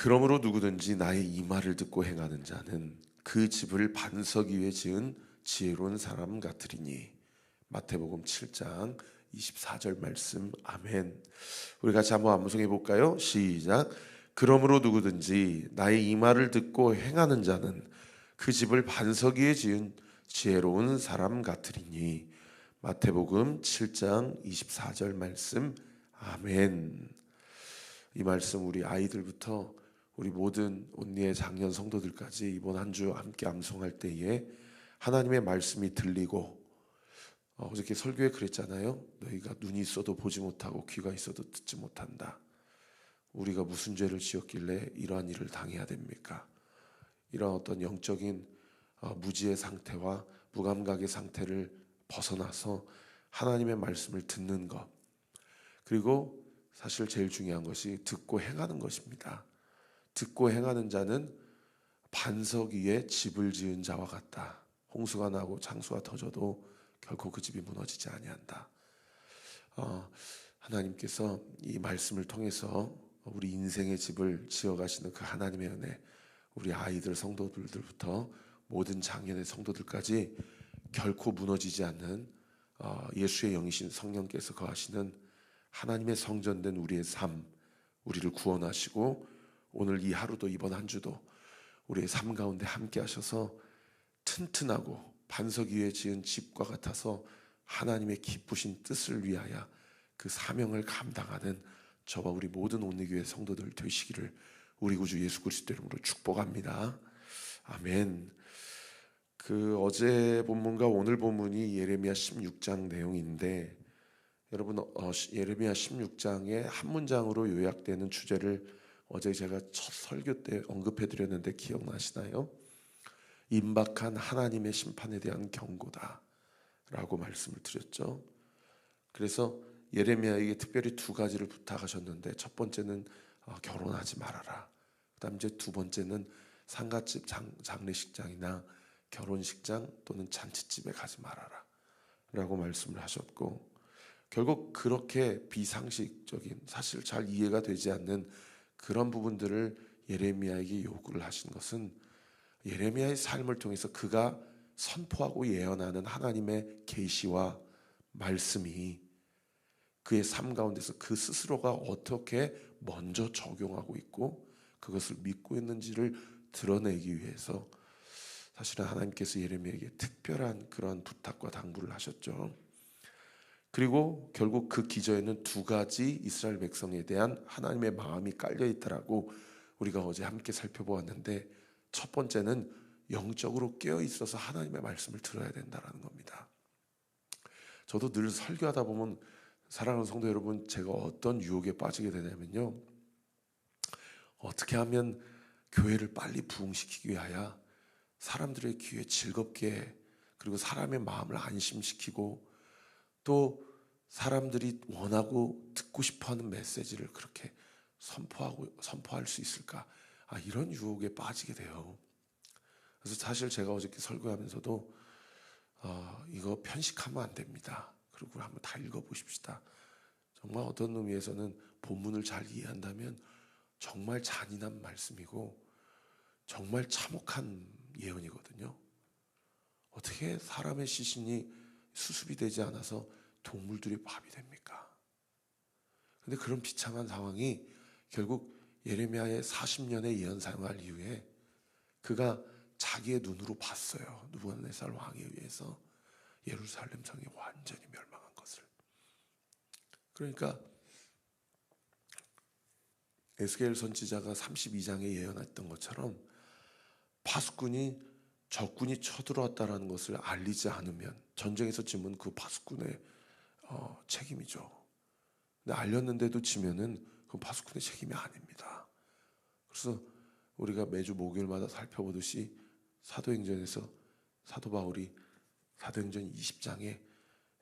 그러므로 누구든지 나의 이 말을 듣고 행하는 자는 그 집을 반석 위에 지은 지혜로운 사람 같으리니. 마태복음 7장 24절 말씀. 아멘. 우리 같이 한번 암송해 볼까요? 시작. 그러므로 누구든지 나의 이 말을 듣고 행하는 자는 그 집을 반석 위에 지은 지혜로운 사람 같으리니. 마태복음 7장 24절 말씀. 아멘. 이 말씀 우리 아이들부터 우리 모든 온리의 장년 성도들까지 이번 한 주 함께 암송할 때에 하나님의 말씀이 들리고, 어저께 설교에 그랬잖아요. 너희가 눈이 있어도 보지 못하고 귀가 있어도 듣지 못한다. 우리가 무슨 죄를 지었길래 이러한 일을 당해야 됩니까? 이러한 어떤 영적인 무지의 상태와 무감각의 상태를 벗어나서 하나님의 말씀을 듣는 것, 그리고 사실 제일 중요한 것이 듣고 행하는 것입니다. 듣고 행하는 자는 반석 위에 집을 지은 자와 같다. 홍수가 나고 창수가 터져도 결코 그 집이 무너지지 아니한다. 하나님께서 이 말씀을 통해서 우리 인생의 집을 지어가시는 그 하나님의 은혜, 우리 아이들 성도들부터 모든 장년의 성도들까지 결코 무너지지 않는 예수의 영이신 성령께서 거하시는 하나님의 성전된 우리의 삶, 우리를 구원하시고 오늘 이 하루도 이번 한 주도 우리의 삶 가운데 함께 하셔서 튼튼하고 반석 위에 지은 집과 같아서 하나님의 기쁘신 뜻을 위하여 그 사명을 감당하는 저와 우리 모든 온리교회 성도들 되시기를 우리 구주 예수 그리스도 이름으로 축복합니다. 아멘. 어제 본문과 오늘 본문이 예레미야 16장 내용인데, 여러분 예레미야 16장의 한 문장으로 요약되는 주제를 어제 제가 첫 설교 때 언급해 드렸는데 기억나시나요? 임박한 하나님의 심판에 대한 경고다 라고 말씀을 드렸죠. 그래서 예레미야에게 특별히 두 가지를 부탁하셨는데, 첫 번째는 결혼하지 말아라. 그다음 이제 두 번째는 상가집, 장례식장이나 결혼식장 또는 잔치집에 가지 말아라 라고 말씀을 하셨고, 결국 그렇게 비상식적인, 사실 잘 이해가 되지 않는 그런 부분들을 예레미야에게 요구를 하신 것은 예레미야의 삶을 통해서 그가 선포하고 예언하는 하나님의 계시와 말씀이 그의 삶 가운데서 그 스스로가 어떻게 먼저 적용하고 있고 그것을 믿고 있는지를 드러내기 위해서 사실은 하나님께서 예레미야에게 특별한 그런 부탁과 당부를 하셨죠. 그리고 결국 그 기저에는 두 가지 이스라엘 백성에 대한 하나님의 마음이 깔려 있더라고 우리가 어제 함께 살펴보았는데, 첫 번째는 영적으로 깨어 있어서 하나님의 말씀을 들어야 된다는 겁니다. 저도 늘 설교하다 보면, 사랑하는 성도 여러분, 제가 어떤 유혹에 빠지게 되냐면요, 어떻게 하면 교회를 빨리 부흥시키기 위하여 사람들의 귀에 즐겁게, 그리고 사람의 마음을 안심시키고 또 사람들이 원하고 듣고 싶어하는 메시지를 그렇게 선포할 수 있을까? 이런 유혹에 빠지게 돼요. 그래서 사실 제가 어저께 설교하면서도 이거 편식하면 안 됩니다. 그리고 한번 다 읽어보십시다. 정말 어떤 의미에서는 본문을 잘 이해한다면 정말 잔인한 말씀이고 정말 참혹한 예언이거든요. 어떻게 사람의 시신이 수습이 되지 않아서 동물들이 밥이 됩니까? 근데 그런 비참한 상황이 결국 예레미야의 40년의 예언 생활 이후에 그가 자기의 눈으로 봤어요. 느부갓네살 왕에 의해서 예루살렘 성이 완전히 멸망한 것을. 그러니까 에스겔 선지자가 32장에 예언했던 것처럼 적군이 쳐들어왔다는 것을 알리지 않으면 전쟁에서 지면 그 파수꾼의 책임이죠. 근데 알렸는데도 지면은 그 파수꾼의 책임이 아닙니다. 그래서 우리가 매주 목요일마다 살펴보듯이 사도행전에서 사도 바울이 사도행전 20장에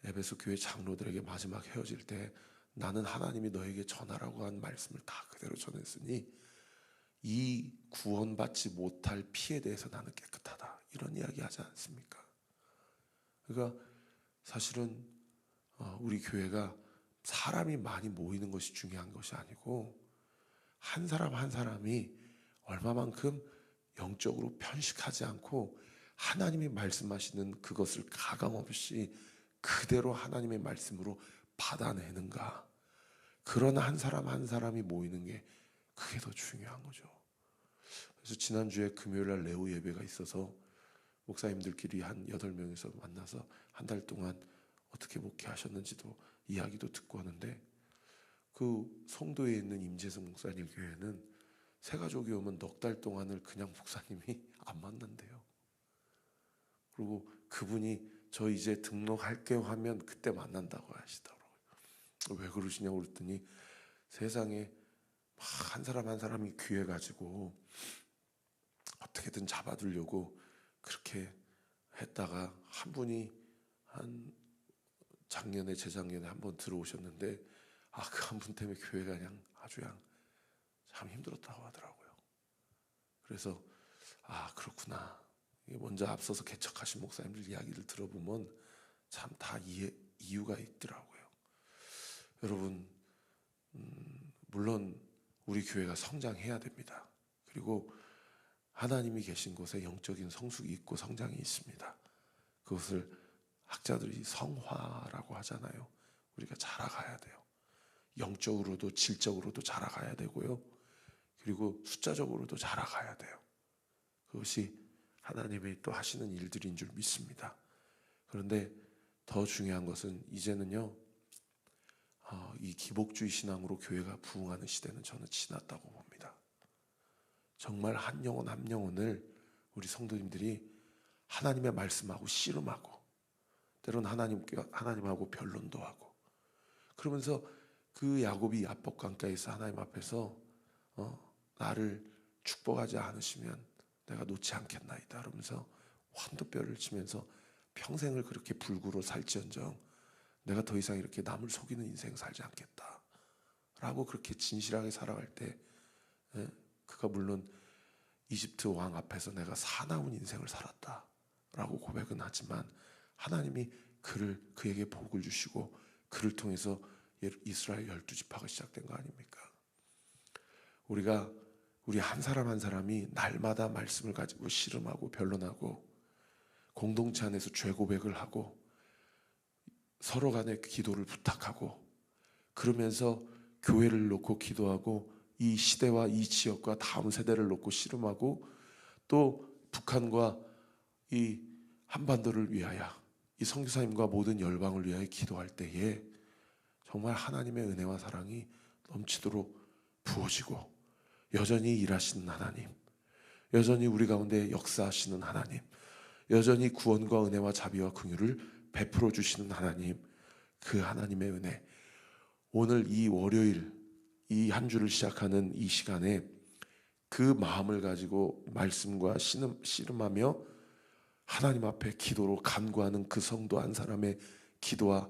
에베소 교회 장로들에게 마지막 헤어질 때 나는 하나님이 너에게 전하라고 한 말씀을 다 그대로 전했으니 이 구원받지 못할 피에 대해서 나는 깨끗하다, 이런 이야기 하지 않습니까? 그러니까 사실은 우리 교회가 사람이 많이 모이는 것이 중요한 것이 아니고 한 사람 한 사람이 얼마만큼 영적으로 편식하지 않고 하나님이 말씀하시는 그것을 가감없이 그대로 하나님의 말씀으로 받아내는가. 그런 한 사람 한 사람이 모이는 게 그게 더 중요한 거죠. 그래서 지난주에 금요일날 레오 예배가 있어서 목사님들끼리 한 8명에서 만나서 한 달 동안 어떻게 목회하셨는지도 이야기도 듣고 하는데, 그 송도에 있는 임재승 목사님 교회는 새 가족이 오면 넉 달 동안을 그냥 목사님이 안 만난대요. 그리고 그분이 저 이제 등록할게요 하면 그때 만난다고 하시더라고요. 왜 그러시냐고 그랬더니 세상에 한 사람 한 사람이 귀해가지고 어떻게든 잡아두려고 그렇게 했다가 한 분이 한 작년에 재작년에 한번 들어오셨는데 그 한 분 때문에 교회가 그냥 아주 그냥 참 힘들었다고 하더라고요. 그래서 그렇구나. 먼저 앞서서 개척하신 목사님들 이야기를 들어보면 참 다 이유가 있더라고요. 여러분, 물론 우리 교회가 성장해야 됩니다. 그리고 하나님이 계신 곳에 영적인 성숙이 있고 성장이 있습니다. 그것을 학자들이 성화라고 하잖아요. 우리가 자라가야 돼요. 영적으로도 질적으로도 자라가야 되고요. 그리고 숫자적으로도 자라가야 돼요. 그것이 하나님이 또 하시는 일들인 줄 믿습니다. 그런데 더 중요한 것은 이제는요, 이 기복주의 신앙으로 교회가 부흥하는 시대는 저는 지났다고 봅니다. 정말 한 영혼 한 영혼을 우리 성도님들이 하나님의 말씀하고 씨름하고, 때로는 하나님하고 변론도 하고, 그러면서 그 야곱이 야복 강가에서 하나님 앞에서 나를 축복하지 않으시면 내가 놓지 않겠나이다 그러면서 환도뼈를 치면서 평생을 그렇게 불구로 살지언정 내가 더 이상 이렇게 남을 속이는 인생 살지 않겠다 라고 그렇게 진실하게 살아갈 때, 그가 물론 이집트 왕 앞에서 내가 사나운 인생을 살았다 라고 고백은 하지만 하나님이 그에게 복을 주시고 그를 통해서 이스라엘 12지파가 시작된 거 아닙니까? 우리 한 사람 한 사람이 날마다 말씀을 가지고 씨름하고 변론하고 공동체 안에서 죄 고백을 하고 서로 간에 기도를 부탁하고, 그러면서 교회를 놓고 기도하고 이 시대와 이 지역과 다음 세대를 놓고 씨름하고 또 북한과 이 한반도를 위하여 이 선교사님과 모든 열방을 위하여 기도할 때에 정말 하나님의 은혜와 사랑이 넘치도록 부어지고, 여전히 일하시는 하나님, 여전히 우리 가운데 역사하시는 하나님, 여전히 구원과 은혜와 자비와 긍휼을 베풀어 주시는 하나님, 그 하나님의 은혜, 오늘 이 월요일 이 한 주를 시작하는 이 시간에 그 마음을 가지고 말씀과 씨름하며 하나님 앞에 기도로 간구하는 그 성도 한 사람의 기도와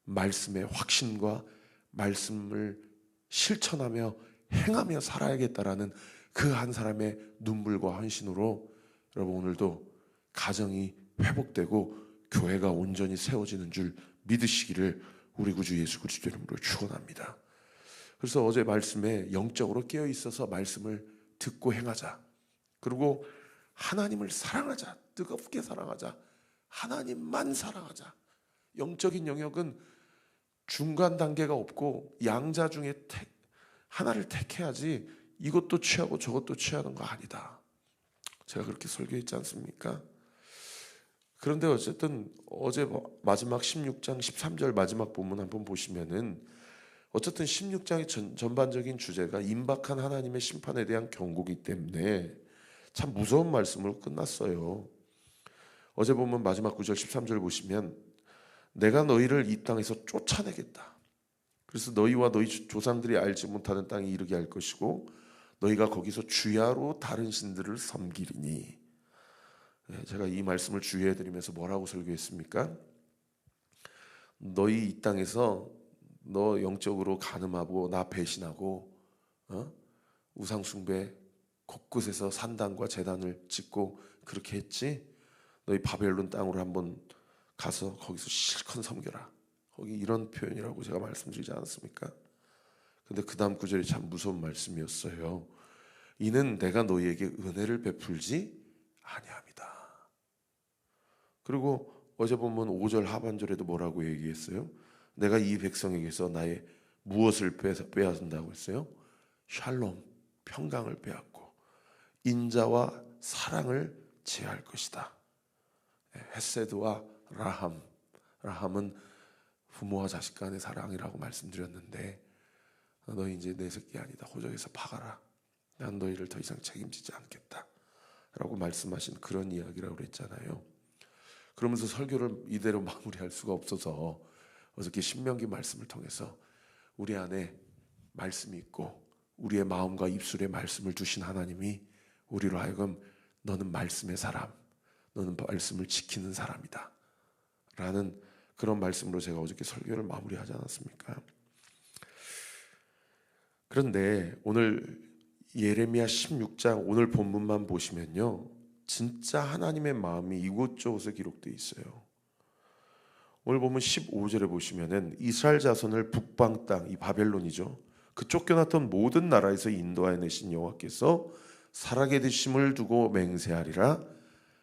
말씀의 확신과 말씀을 실천하며 행하며 살아야겠다라는 그 한 사람의 눈물과 헌신으로 여러분 오늘도 가정이 회복되고 교회가 온전히 세워지는 줄 믿으시기를 우리 구주 예수 그리스도 이름으로 축원합니다. 그래서 어제 말씀에 영적으로 깨어 있어서 말씀을 듣고 행하자. 그리고 하나님을 사랑하자. 뜨겁게 사랑하자. 하나님만 사랑하자. 영적인 영역은 중간 단계가 없고 양자 중에 하나를 택해야지 이것도 취하고 저것도 취하는 거 아니다. 제가 그렇게 설교했지 않습니까? 그런데 어쨌든 어제 마지막 16장 13절 마지막 본문 한번 보시면은 어쨌든 16장의 전반적인 주제가 임박한 하나님의 심판에 대한 경고이기 때문에 참 무서운 말씀으로 끝났어요. 어제 보면 마지막 9절 13절 보시면 내가 너희를 이 땅에서 쫓아내겠다. 그래서 너희와 너희 조상들이 알지 못하는 땅에 이르게 할 것이고 너희가 거기서 주야로 다른 신들을 섬기리니. 제가 이 말씀을 주의해드리면서 뭐라고 설교했습니까? 너희 이 땅에서 너 영적으로 간음하고 나 배신하고 우상 숭배 곳곳에서 산당과 제단을 짓고 그렇게 했지? 너희 바벨론 땅으로 한번 가서 거기서 실컷 섬겨라. 거기 이런 표현이라고 제가 말씀드리지 않았습니까? 근데 그 다음 구절이 참 무서운 말씀이었어요. 이는 내가 너희에게 은혜를 베풀지 아니함이다. 그리고 어제 보면 5절 하반절에도 뭐라고 얘기했어요? 내가 이 백성에게서 나의 무엇을 빼앗는다고 했어요? 샬롬, 평강을 빼앗고 인자와 사랑을 제할 것이다. 헤세드와 라함은 부모와 자식 간의 사랑이라고 말씀드렸는데, 너희 이제 내 새끼 아니다, 호적에서 파가라, 난 너희를 더 이상 책임지지 않겠다 라고 말씀하신 그런 이야기라고 그랬잖아요. 그러면서 설교를 이대로 마무리할 수가 없어서 어저께 신명기 말씀을 통해서 우리 안에 말씀이 있고 우리의 마음과 입술에 말씀을 두신 하나님이 우리로 하여금 너는 말씀의 사람, 너는 말씀을 지키는 사람이다 라는 그런 말씀으로 제가 어저께 설교를 마무리하지 않았습니까? 그런데 오늘 예레미야 16장 오늘 본문만 보시면요, 진짜 하나님의 마음이 이곳저곳에 기록되어 있어요. 오늘 보면 15절에 보시면은 이스라엘 자손을 북방 땅, 이 바벨론이죠, 그 쫓겨났던 모든 나라에서 인도하여 내신 여호와께서 살아계 되심을 두고 맹세하리라.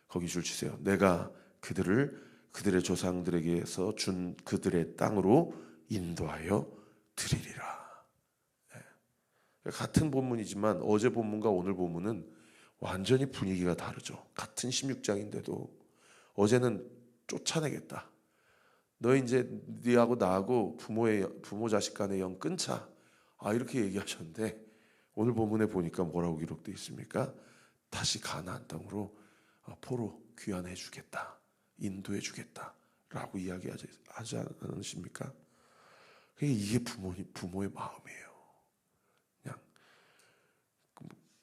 거기 줄 치세요. 내가 그들의 조상들에게서 준 그들의 땅으로 인도하여 드리리라. 같은 본문이지만 어제 본문과 오늘 본문은 완전히 분위기가 다르죠. 같은 16장인데도 어제는 쫓아내겠다, 너 이제 네하고 나하고 부모 자식 간의 영 끊자, 이렇게 얘기하셨는데 오늘 본문에 보니까 뭐라고 기록되어 있습니까? 다시 가나안 땅으로 포로 귀환해 주겠다, 인도해 주겠다 라고 이야기하지 않으십니까? 이게 부모의 마음이에요. 그냥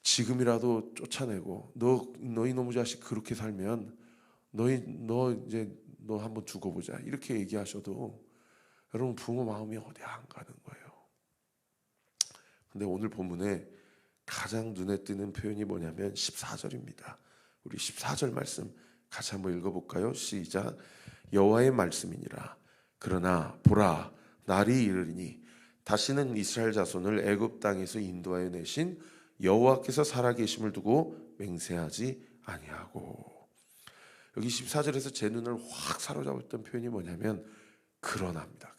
지금이라도 쫓아내고 너희 놈의 자식 그렇게 살면 너 한번 두고 보자 이렇게 얘기하셔도 여러분 부모 마음이 어디 안 가는 거예요. 근데 오늘 본문에 가장 눈에 띄는 표현이 뭐냐면 14절입니다. 우리 14절 말씀 같이 한번 읽어볼까요? 시작. 여호와의 말씀이니라. 그러나 보라, 날이 이르리니 다시는 이스라엘 자손을 애굽 땅에서 인도하여 내신 여호와께서 살아계심을 두고 맹세하지 아니하고. 여기 14절에서 제 눈을 확 사로잡았던 표현이 뭐냐면 그러나입니다.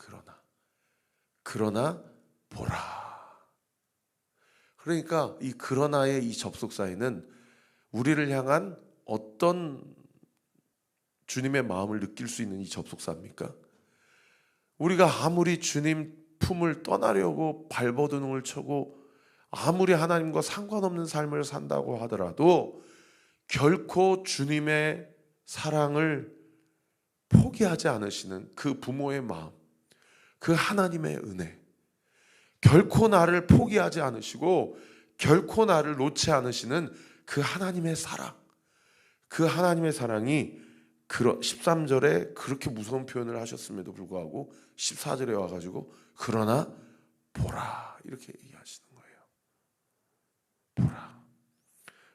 그러나 보라. 그러니까 이 그러나의 이 접속사에는 우리를 향한 어떤 주님의 마음을 느낄 수 있는 이 접속사입니까? 우리가 아무리 주님 품을 떠나려고 발버둥을 쳐고 아무리 하나님과 상관없는 삶을 산다고 하더라도 결코 주님의 사랑을 포기하지 않으시는 그 부모의 마음, 그 하나님의 은혜, 결코 나를 포기하지 않으시고 결코 나를 놓지 않으시는 그 하나님의 사랑, 그 하나님의 사랑이 13절에 그렇게 무서운 표현을 하셨음에도 불구하고 14절에 와가지고 그러나 보라 이렇게 얘기하시는 거예요. 보라.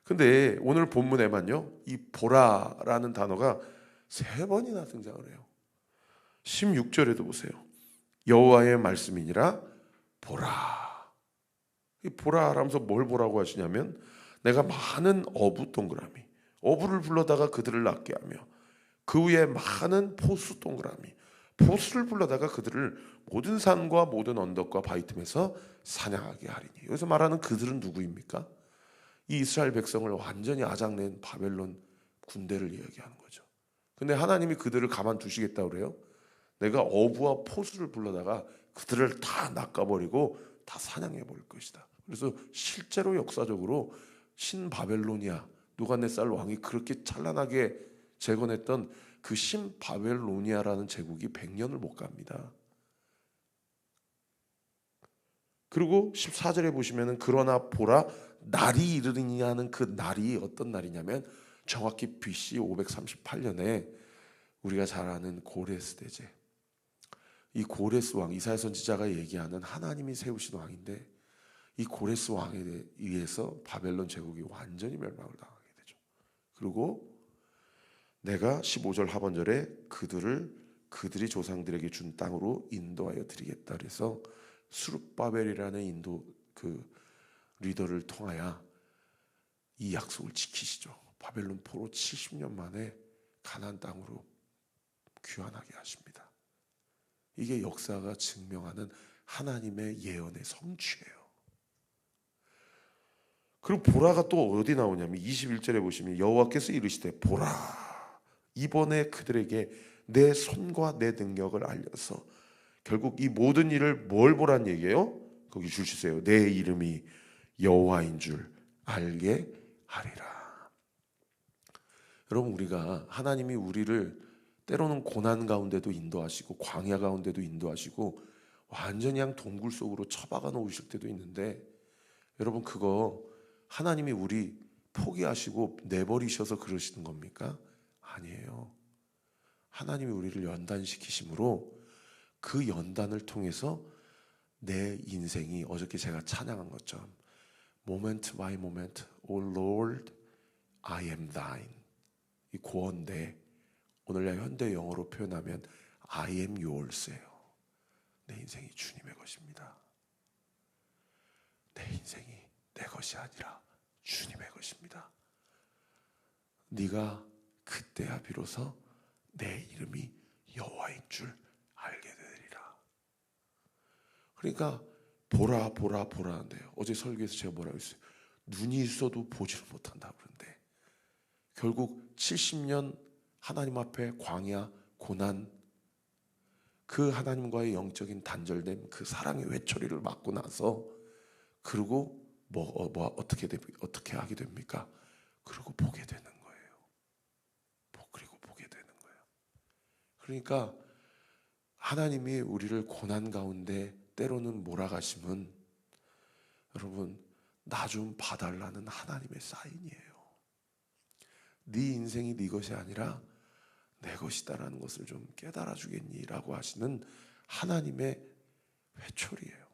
근데 오늘 본문에만요, 이 보라라는 단어가 3번이나 등장을 해요. 16절에도 보세요. 여호와의 말씀이니라 보라. 이 보라라면서 뭘 보라고 하시냐면 내가 많은 어부 동그라미, 어부를 불러다가 그들을 낫게 하며 그 위에 많은 포수 동그라미, 포수를 불러다가 그들을 모든 산과 모든 언덕과 바위 틈에서 사냥하게 하리니. 여기서 말하는 그들은 누구입니까? 이 이스라엘 백성을 완전히 아작낸 바벨론 군대를 이야기하는 거죠. 근데 하나님이 그들을 가만두시겠다고 그래요? 내가 어부와 포수를 불러다가 그들을 다 낚아버리고 다 사냥해 버릴 것이다. 그래서 실제로 역사적으로 신바벨로니아, 누갓네살 왕이 그렇게 찬란하게 재건했던 그 신바벨로니아라는 제국이 100년을 못 갑니다. 그리고 14절에 보시면은 그러나 보라 날이 이르리니 하는 그 날이 어떤 날이냐면 정확히 BC 538년에 우리가 잘 아는 고레스 대제, 이 고레스 왕, 이사야 선지자가 얘기하는 하나님이 세우신 왕인데 이 고레스 왕에 의해서 바벨론 제국이 완전히 멸망을 당하게 되죠. 그리고 내가 15절 하반절에 그들이 조상들에게 준 땅으로 인도하여 드리겠다 그래서 수룹바벨이라는 인도 그 리더를 통하여 이 약속을 지키시죠. 바벨론 포로 70년 만에 가나안 땅으로 귀환하게 하십니다. 이게 역사가 증명하는 하나님의 예언의 성취예요. 그리고 보라가 또 어디 나오냐면 21절에 보시면 여호와께서 이르시되 보라 이번에 그들에게 내 손과 내 능력을 알려서 결국 이 모든 일을 뭘 보란 얘기예요? 거기 줄 주세요. 내 이름이 여호와인 줄 알게 하리라. 여러분 우리가 하나님이 우리를 때로는 고난 가운데도 인도하시고 광야 가운데도 인도하시고 완전히 그냥 동굴 속으로 처박아 놓으실 때도 있는데 여러분 그거 하나님이 우리 포기하시고 내버리셔서 그러시는 겁니까? 아니에요. 하나님이 우리를 연단시키심으로 그 연단을 통해서 내 인생이 어저께 제가 찬양한 것처럼 moment by moment, O Lord, I am thine. 이 고언데 오늘날 현대 영어로 표현하면 I am yours예요. 내 인생이 주님의 것입니다. 내 인생이 내 것이 아니라 주님의 것입니다. 네가 그때야 비로소 내 이름이 여호와인 줄 알게 되리라. 그러니까 보라 보라 보라는데요. 어제 설교에서 제가 뭐라고 했어요? 눈이 있어도 보지를 못한다 그러는데 결국 70년 하나님 앞에 광야 고난 그 하나님과의 영적인 단절됨 그 사랑의 외톨이를 맞고 나서 그리고 어떻게 하게 됩니까? 그리고 보게 되는 거예요. 그리고 보게 되는 거예요. 그러니까 하나님이 우리를 고난 가운데 때로는 몰아가심은 여러분 나 좀 봐달라는 하나님의 사인이에요. 네 인생이 네 것이 아니라 내 것이다라는 것을 좀 깨달아 주겠니라고 하시는 하나님의 회초리예요.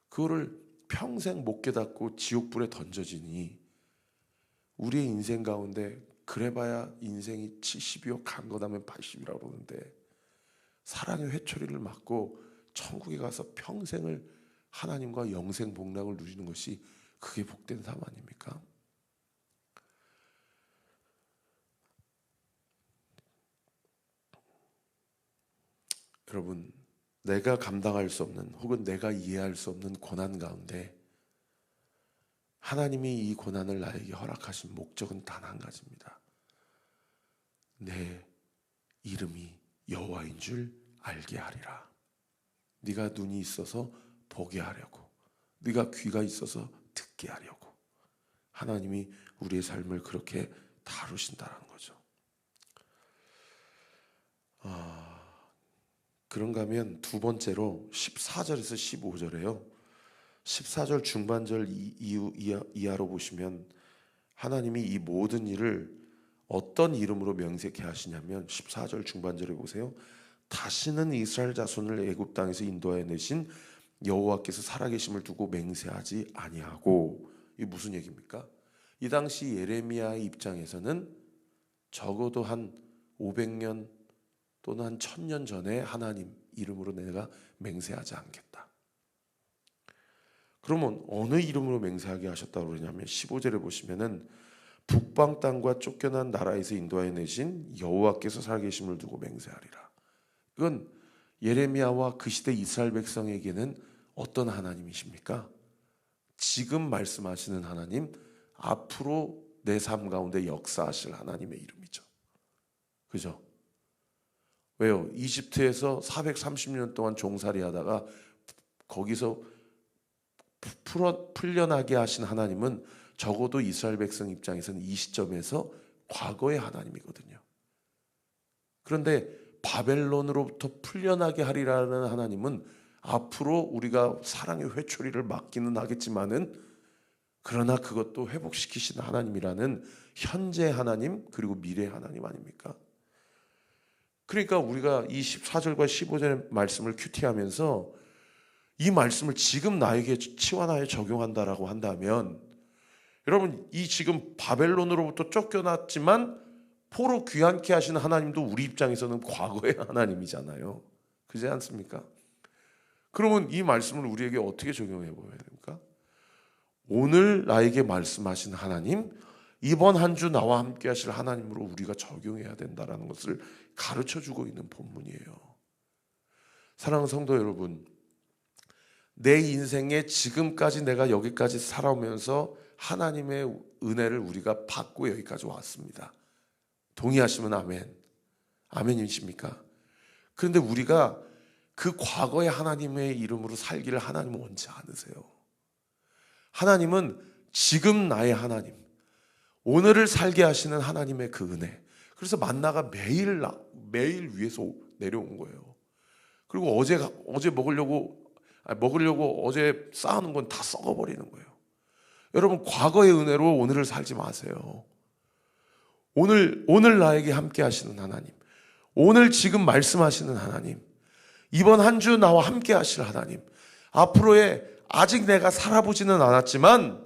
그거를 평생 못 깨닫고 지옥불에 던져지니 우리의 인생 가운데 그래봐야 인생이 70이요 간거다면 80이라고 그러는데 사랑의 회초리를 맞고 천국에 가서 평생을 하나님과 영생 복락을 누리는 것이 그게 복된 삶 아닙니까? 여러분 내가 감당할 수 없는 혹은 내가 이해할 수 없는 고난 가운데 하나님이 이 고난을 나에게 허락하신 목적은 단 한 가지입니다. 내 이름이 여호와인 줄 알게 하리라. 네가 눈이 있어서 보게 하려고 네가 귀가 있어서 듣게 하려고 하나님이 우리의 삶을 그렇게 다루신다는 거죠. 그런가 하면 두 번째로 14절에서 15절에요. 14절 중반절 이하로 보시면 하나님이 이 모든 일을 어떤 이름으로 명색해 하시냐면 14절 중반절에 보세요. 다시는 이스라엘 자손을 애굽 땅에서 인도하여 내신 여호와께서 살아계심을 두고 맹세하지 아니하고 이게 무슨 얘기입니까? 이 당시 예레미야의 입장에서는 적어도 한 500년 또는 한 1000년 전에 하나님 이름으로 내가 맹세하지 않겠다. 그러면 어느 이름으로 맹세하게 하셨다고 그러냐면 15절에 보시면은 북방 땅과 쫓겨난 나라에서 인도하여 내신 여호와께서 살아계심을 두고 맹세하리라. 이건 예레미야와 그 시대 이스라엘 백성에게는 어떤 하나님이십니까? 지금 말씀하시는 하나님, 앞으로 내 삶 가운데 역사하실 하나님의 이름이죠. 그죠? 왜요? 이집트에서 430년 동안 종살이 하다가 거기서 풀려나게 하신 하나님은 적어도 이스라엘 백성 입장에서는 이 시점에서 과거의 하나님이거든요. 그런데 바벨론으로부터 풀려나게 하리라는 하나님은 앞으로 우리가 사랑의 회초리를 맞기는 하겠지만은 그러나 그것도 회복시키신 하나님이라는 현재 하나님 그리고 미래 하나님 아닙니까? 그러니까 우리가 이 14절과 15절의 말씀을 큐티하면서 이 말씀을 지금 나에게 치환하여 적용한다라고 한다면 여러분 이 지금 바벨론으로부터 쫓겨났지만 포로 귀환케 하시는 하나님도 우리 입장에서는 과거의 하나님이잖아요. 그렇지 않습니까? 그러면 이 말씀을 우리에게 어떻게 적용해 보아야 됩니까? 오늘 나에게 말씀하신 하나님, 이번 한 주 나와 함께 하실 하나님으로 우리가 적용해야 된다는 것을 가르쳐주고 있는 본문이에요. 사랑하는 성도 여러분, 내 인생에 지금까지 내가 여기까지 살아오면서 하나님의 은혜를 우리가 받고 여기까지 왔습니다. 동의하시면 아멘. 아멘이십니까? 그런데 우리가 그 과거의 하나님의 이름으로 살기를 하나님은 원치 않으세요. 하나님은 지금 나의 하나님, 오늘을 살게 하시는 하나님의 그 은혜. 그래서 만나가 매일 위에서 내려온 거예요. 그리고 어제 먹으려고 어제 쌓아놓은 건 다 썩어버리는 거예요. 여러분, 과거의 은혜로 오늘을 살지 마세요. 오늘 나에게 함께 하시는 하나님, 오늘 지금 말씀하시는 하나님, 이번 한 주 나와 함께 하실 하나님, 앞으로의 아직 내가 살아보지는 않았지만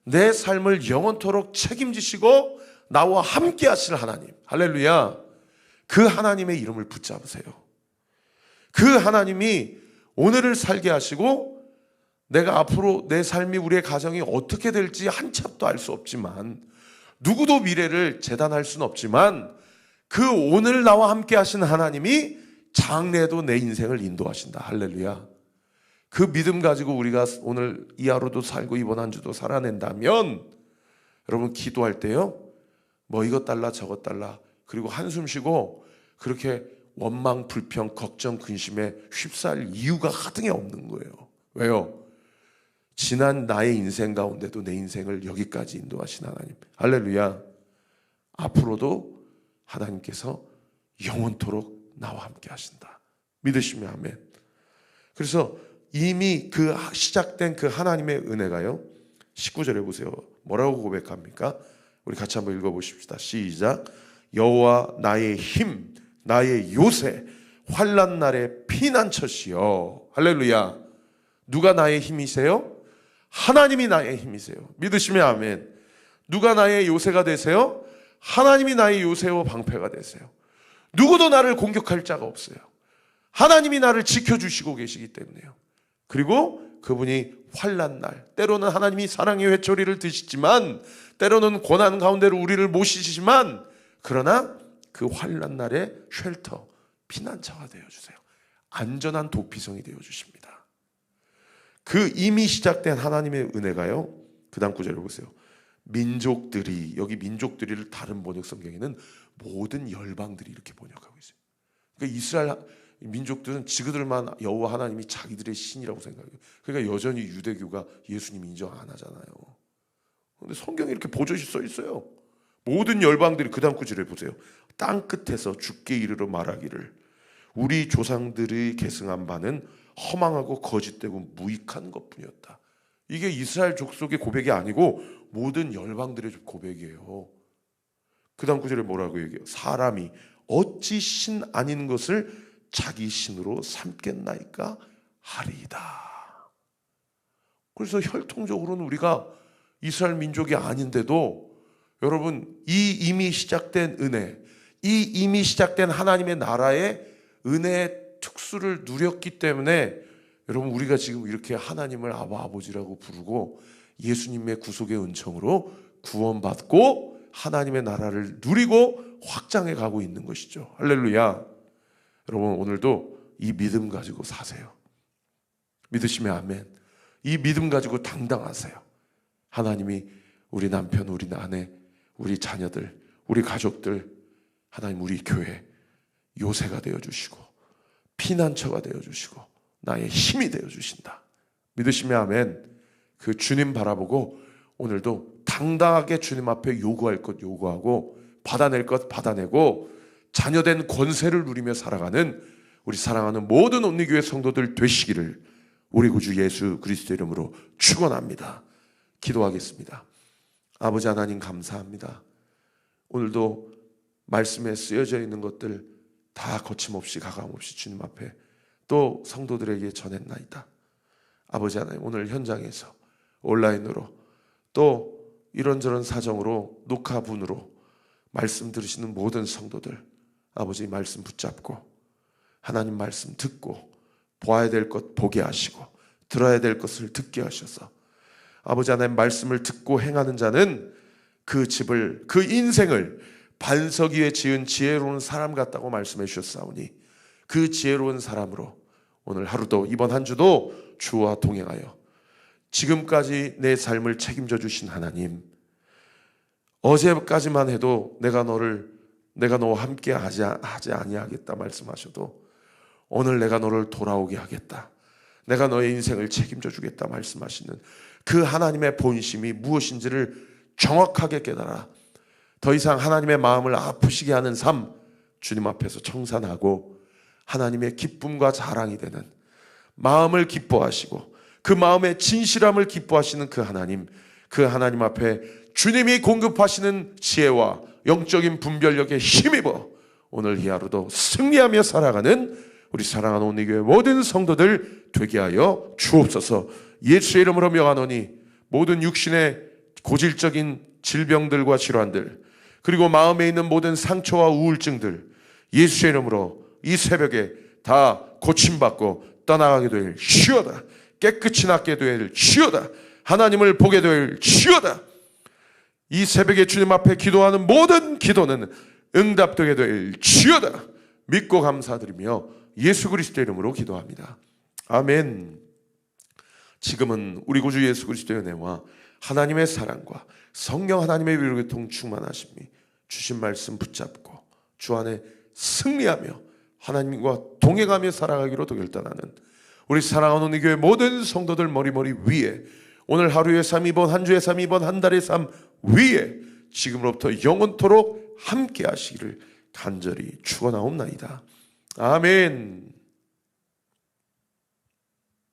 내 삶을 영원토록 책임지시고 나와 함께 하실 하나님, 할렐루야. 그 하나님의 이름을 붙잡으세요. 그 하나님이 오늘을 살게 하시고 내가 앞으로 내 삶이, 우리의 가정이 어떻게 될지 한 치 앞도 알 수 없지만, 누구도 미래를 재단할 수는 없지만, 그 오늘 나와 함께 하신 하나님이 장래에도 내 인생을 인도하신다. 할렐루야. 그 믿음 가지고 우리가 오늘 이 하루도 살고 이번 한 주도 살아낸다면, 여러분, 기도할 때요, 뭐 이것 달라 저것 달라, 그리고 한숨 쉬고 그렇게 원망, 불평, 걱정, 근심에 휩싸일 이유가 하등에 없는 거예요. 왜요? 지난 나의 인생 가운데도 내 인생을 여기까지 인도하신 하나님, 할렐루야. 앞으로도 하나님께서 영원토록 나와 함께 하신다. 믿으시면 아멘. 그래서 이미 그 시작된 그 하나님의 은혜가요, 19절에 보세요. 뭐라고 고백합니까? 우리 같이 한번 읽어보십시다. 시작. 여호와 나의 힘, 나의 요새, 환난 날의 피난처시여. 할렐루야. 누가 나의 힘이세요? 하나님이 나의 힘이세요. 믿으시면 아멘. 누가 나의 요새가 되세요? 하나님이 나의 요새와 방패가 되세요. 누구도 나를 공격할 자가 없어요. 하나님이 나를 지켜주시고 계시기 때문에요. 그리고 그분이 환난 날, 때로는 하나님이 사랑의 회초리를 드시지만, 때로는 고난 가운데로 우리를 모시시지만, 그러나 그 환난 날에 쉘터, 피난처가 되어주세요. 안전한 도피성이 되어주십니다. 그 이미 시작된 하나님의 은혜가요, 그 다음 구절을 보세요. 민족들이, 여기 민족들이를 다른 번역 성경에는 모든 열방들이 이렇게 번역하고 있어요. 그러니까 이스라엘 민족들은 지그들만 여호와 하나님이 자기들의 신이라고 생각해요. 그러니까 여전히 유대교가 예수님 인정 안 하잖아요. 그런데 성경에 이렇게 버젓이 써 있어요. 모든 열방들이, 그 다음 구절에 보세요. 땅 끝에서 주께 이르러 말하기를 우리 조상들이 계승한 바는 허망하고 거짓되고 무익한 것뿐이었다. 이게 이스라엘 족속의 고백이 아니고 모든 열방들의 고백이에요. 그 다음 구절에 뭐라고 얘기해요? 사람이 어찌 신 아닌 것을 자기 신으로 삼겠나이까 하리이다. 그래서 혈통적으로는 우리가 이스라엘 민족이 아닌데도, 여러분, 이 이미 시작된 은혜, 이 이미 시작된 하나님의 나라의 은혜의 특수를 누렸기 때문에, 여러분, 우리가 지금 이렇게 하나님을 아바 아버지라고 부르고 예수님의 구속의 은총으로 구원받고 하나님의 나라를 누리고 확장해 가고 있는 것이죠. 할렐루야. 여러분, 오늘도 이 믿음 가지고 사세요. 믿으시면 아멘. 이 믿음 가지고 당당하세요. 하나님이 우리 남편, 우리 아내, 우리 자녀들, 우리 가족들, 하나님 우리 교회 요새가 되어주시고 피난처가 되어주시고 나의 힘이 되어주신다. 믿으시면 아멘. 그 주님 바라보고 오늘도 당당하게 주님 앞에 요구할 것 요구하고 받아낼 것 받아내고 자녀된 권세를 누리며 살아가는 우리 사랑하는 모든 온리교회 성도들 되시기를 우리 구주 예수 그리스도 이름으로 축원합니다. 기도하겠습니다. 아버지 하나님, 감사합니다. 오늘도 말씀에 쓰여져 있는 것들 다 거침없이 가감없이 주님 앞에 또 성도들에게 전했나이다. 아버지 하나님, 오늘 현장에서 온라인으로 또 이런저런 사정으로 녹화분으로 말씀 들으시는 모든 성도들, 아버지 말씀 붙잡고 하나님 말씀 듣고 보아야 될 것 보게 하시고 들어야 될 것을 듣게 하셔서 아버지 하나님 말씀을 듣고 행하는 자는 그 집을, 그 인생을 반석 위에 지은 지혜로운 사람 같다고 말씀해 주셨사오니 그 지혜로운 사람으로 오늘 하루도 이번 한 주도 주와 동행하여 지금까지 내 삶을 책임져 주신 하나님, 어제까지만 해도 내가 너와 함께 하지 아니하겠다 말씀하셔도 오늘 내가 너를 돌아오게 하겠다, 내가 너의 인생을 책임져 주겠다 말씀하시는 그 하나님의 본심이 무엇인지를 정확하게 깨달아 더 이상 하나님의 마음을 아프시게 하는 삶 주님 앞에서 청산하고 하나님의 기쁨과 자랑이 되는, 마음을 기뻐하시고 그 마음의 진실함을 기뻐하시는 그 하나님 앞에 주님이 공급하시는 지혜와 영적인 분별력에 힘입어 오늘 이 하루도 승리하며 살아가는 우리 사랑하는 온리교회 모든 성도들 되게 하여 주옵소서. 예수의 이름으로 명하노니 모든 육신의 고질적인 질병들과 질환들, 그리고 마음에 있는 모든 상처와 우울증들 예수의 이름으로 이 새벽에 다 고침받고 떠나가게 될 주여다. 깨끗이 낫게 될 주여다. 하나님을 보게 될 주여다. 이 새벽에 주님 앞에 기도하는 모든 기도는 응답되게 될 주여다. 믿고 감사드리며 예수 그리스도의 이름으로 기도합니다. 아멘. 지금은 우리 구주 예수 그리스도의 은혜와 하나님의 사랑과 성령 하나님의 위로교통 충만하심이 주신 말씀 붙잡고 주 안에 승리하며 하나님과 동행하며 살아가기로 결단하는 우리 사랑하는 이 교회 모든 성도들 머리머리 위에 오늘 하루의 삶, 이번 한 주의 삶, 이번 한 달의 삶 위에 지금으로부터 영원토록 함께 하시기를 간절히 축원하옵나이다. 아멘.